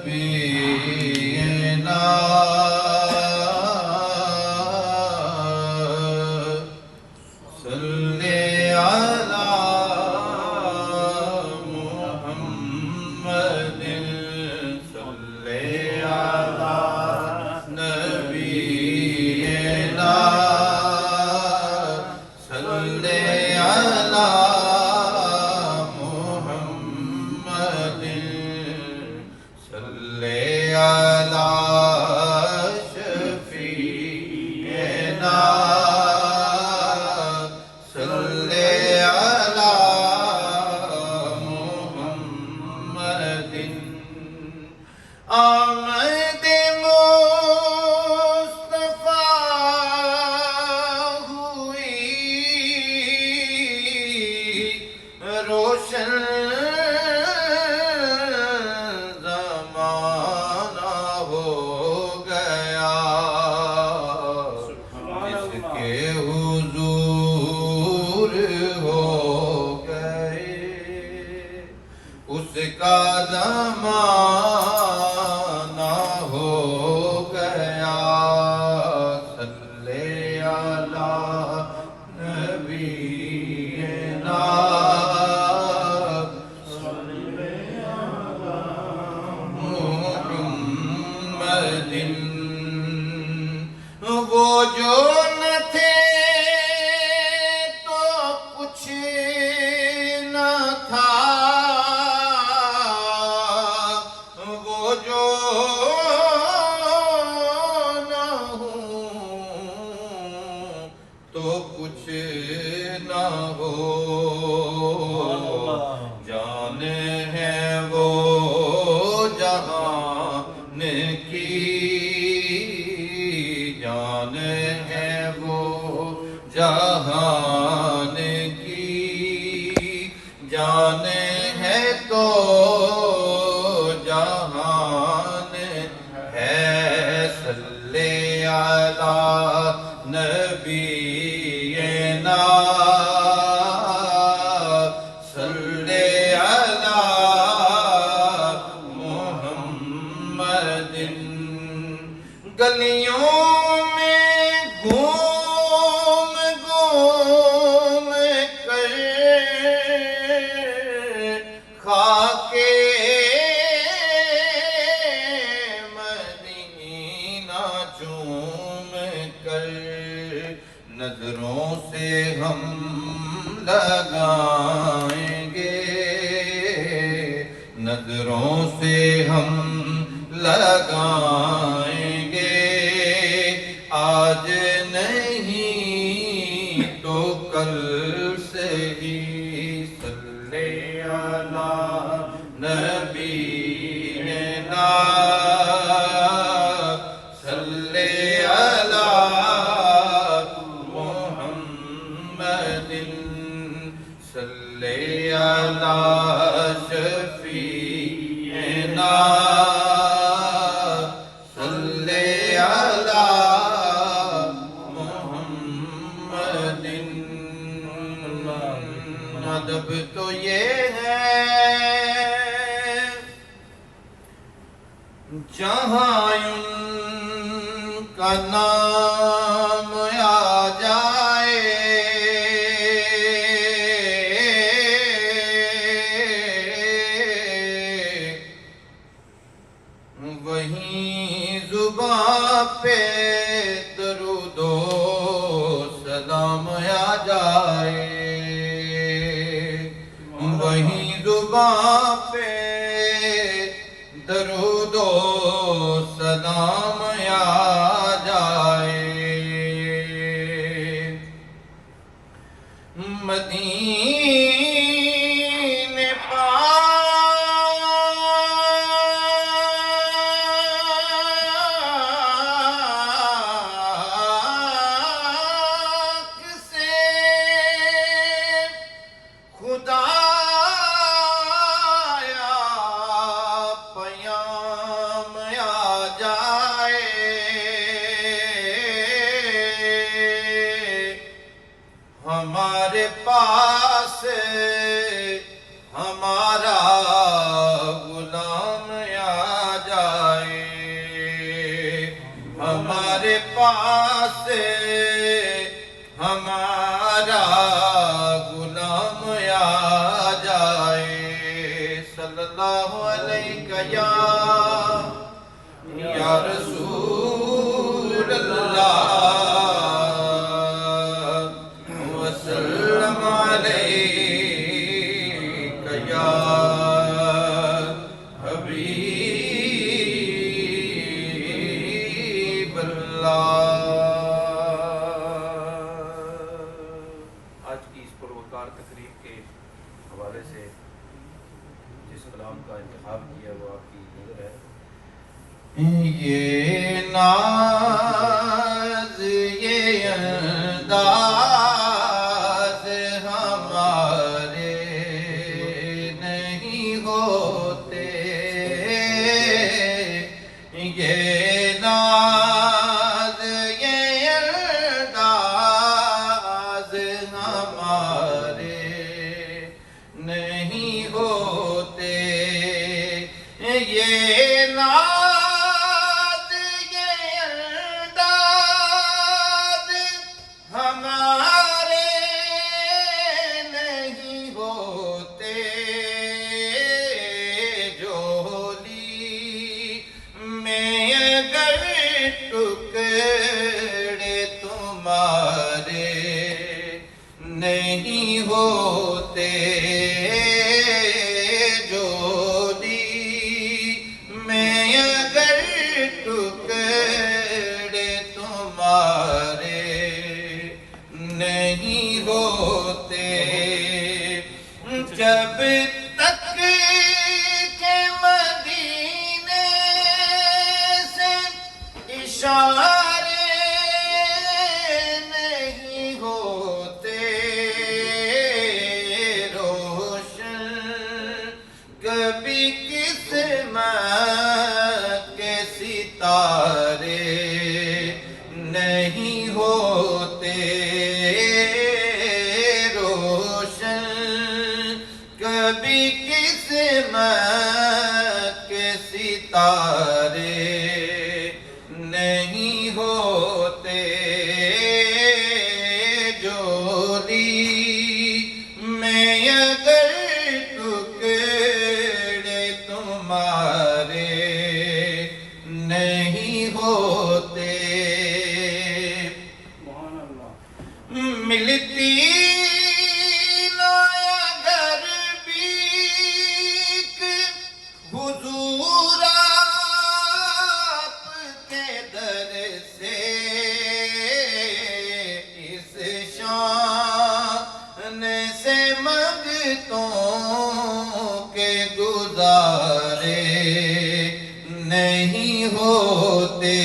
نبینا صلی علی محمد صلی علی نبینا صلی علی محمد صلی علی شفیعنا صلی علی محمد آمد مصطفیٰ ہوئی روشن زمانہ ہو گیا جس کے حضور ہو گئے اس کا زمانہ ہو گیا صلی علی نبینا محمد وہ جو نہ تھے تو کچھ نہ تھا وہ جو نہ ہوں تو کچھ نہ ہو جان ہے وہ جہان کی جان ہے وہ جہان کی جان ہے تو جہان ہے صلی علی نبینا صلی علی محمد گلیوں میں گھوم گھوم کر خاکے مدینہ چوم کر نظروں سے ہم لگائیں گے نظروں سے ہم لگائیں گے آج نہیں تو کل سے ہی صلی علی نبینا صلی علی محمد صلی علی شفیعنا صلی علی محمد ادب تو یہ ہے جہاں ان کا نام آ جائے وہیں زباں پہ درود و سلام آ جائے وہیں زباں پہ درود و سلام آ جائے مدینے پاک سے خدا پیام آ جائے ہمارے پاس ہمارا غلام آ جائے علیک یا حبیب اللہ۔ آج کی اس پروکار تقریب کے حوالے سے جس کلام کا انتخاب کیا وہ آپ کی نظر ہے۔ یہ ناز یہ انداز ہمارے نہیں ہوتے، یہ ناز یہ انداز ہمارے نہیں ہوتے، یہ ناز یہ انداز ہمارے نہیں ہوتے، جھولی میں اگر ٹکڑے تمہارے نہیں ہوتے، میں اگر ٹکڑے تمہارے نہیں ہوتے، جب تک کہ مدینے سے اشارے نہیں ہوتے، روشن کبھی قسمت کے ستارے نہیں ہوتے، روشن کبھی قسمت کے ستارے نہیں ہوتے، جھولی میں اگر ٹکڑے تمہارے نہیں ہوتے، ملتی نہ اگر بھیک حضور آپ کے در سے، اس شان سے منگتوں کے گزارے نہیں ہوتے،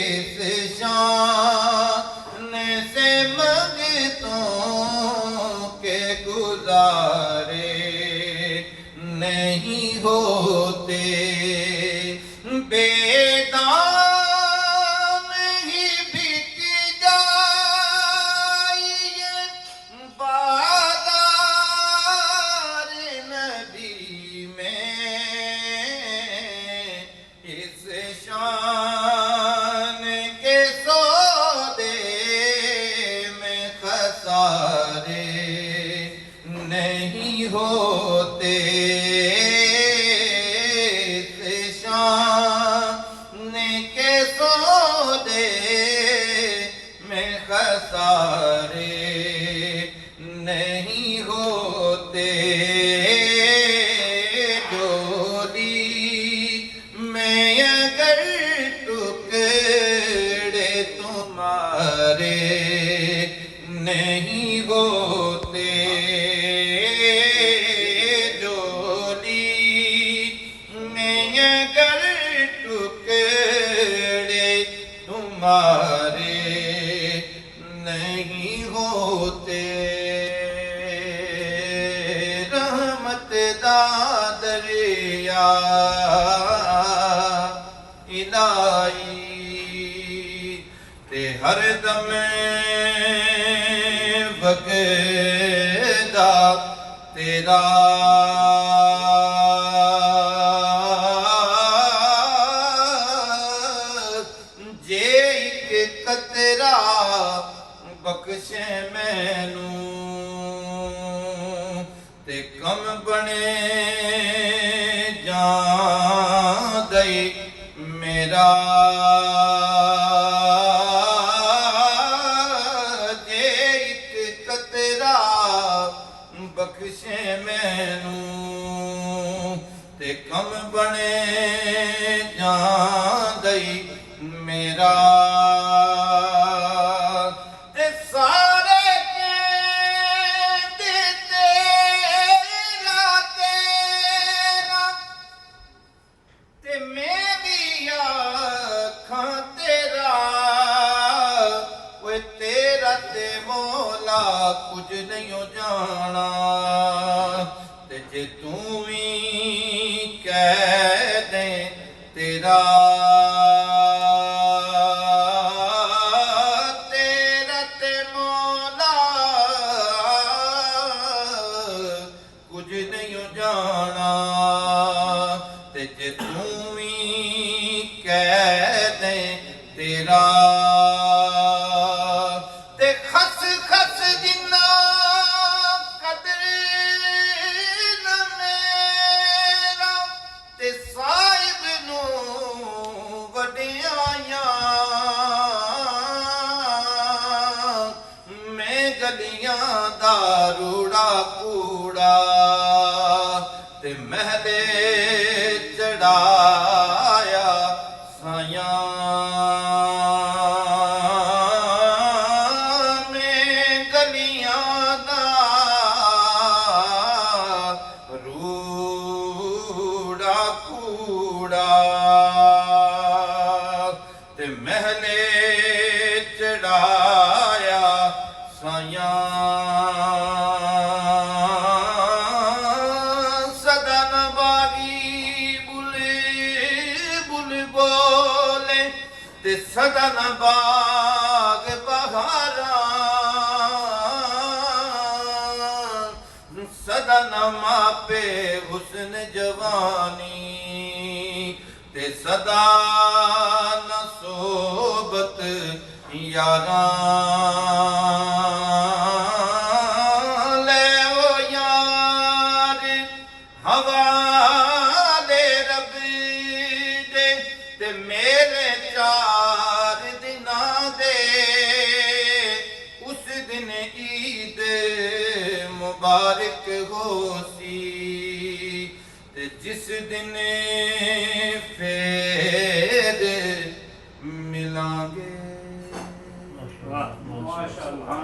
اس شان سے منگتوں کے گزارے نہیں ہوتے، بے دام ہی بک جائیے بازار نبی میں، اس شان کے سودے میں خسارے نہیں ہوتے، اس شان کے سودے میں خسارے نہیں ہوتے، جھولی میں اگر ٹکڑے تمہارے نہیں ہوتے، جھولی میں اگر ٹکڑے تمہارے نہیں ہوتے، رحمت دا دریا الہی تے ہر دم وگدا تیرا، جے ایک قطرہ بخشے مینوں تے کم بنے جان دئی میرا، جے ایک ਬਖਸ਼ੇ ਮੈਨੂੰ ਤੇ ਕਮ ਬਣੇ ਜਾਂਦਈ ਮੇਰਾ ਤੇ ਸਾਰੇ ਕਹਿੰਦੇ ਤੇਰਾ ਤੇ ਮੈਂ ਵੀ ਆਖਾਂ ਤੇਰਾ ਓਏ ਤੇਰਾ ਤੇ ਮੌਲਾ ਕੁਝ ਨਹੀਂ ਜਾਣਾ ਤੇ ਜੇ ਤੂੰ ਵੀ ਕਹਿ ਦੇ ਤੇਰਾ ਤੇ ਮੌਲਾ ਕੁਝ ਨਹੀਂ ਜਾਣਾ ਤੇ ਜੇ ਤੂੰ ਵੀ ਕਹਿ ਦੇ ਤੇਰਾ ਤੇ ਖਸ ਖਸ ਜਿੰਨਾ ਕਦਰ ਨ ਮੇਰਾ ਤੇ ਸਾਹਿਬ ਨੂੰ ਵਡਿਆਈਆਂ ਮੈਂ ਗਲੀਆਂ ਦਾ ਰੂੜਾ ਕੂੜਾ ਤੇ ਮਹਿਲੇ ਚੜਾਇਆ ਸਾਇਆ ਮੈਂ ਗਲੀਆਂ ਦਾ ਰੂੜਾ ਕੂੜਾ ਤੇ ਮਹਿਲੇ ਚੜਾਇਆ ਸਾਇਆ ਸਦਾ ਨ ਬਾਗੀ ਬੁਲ ਬੋਲੇ ਤੇ ਸਦਾ ਨ ਬਾਗ ਬਹਾਰਾਂ ਸਦਾ ਨ ਮਾਪੇ ਹੁਸਨ ਜਵਾਨੀ ਤੇ ਸਦਾ ਨ ਸੋਬਤ ਯਾਰਾਂ ਲੈ ਓ ਯਾਰ ਹਵਾਲੇ ਰੱਬ ਦੇ ਤੇ ਮੇਰੇ 4 ਦਿਨਾਂ ਦੇ ਉਸ ਦਿਨ ਈਦ ਮੁਬਾਰਕ ਹੋਸੀ ਤੇ ਜਿਸ ਦਿਨ ਫੇਰ ਮਿਲਾਂਗੇ ਮਾਸ਼ਾਅੱਲਾ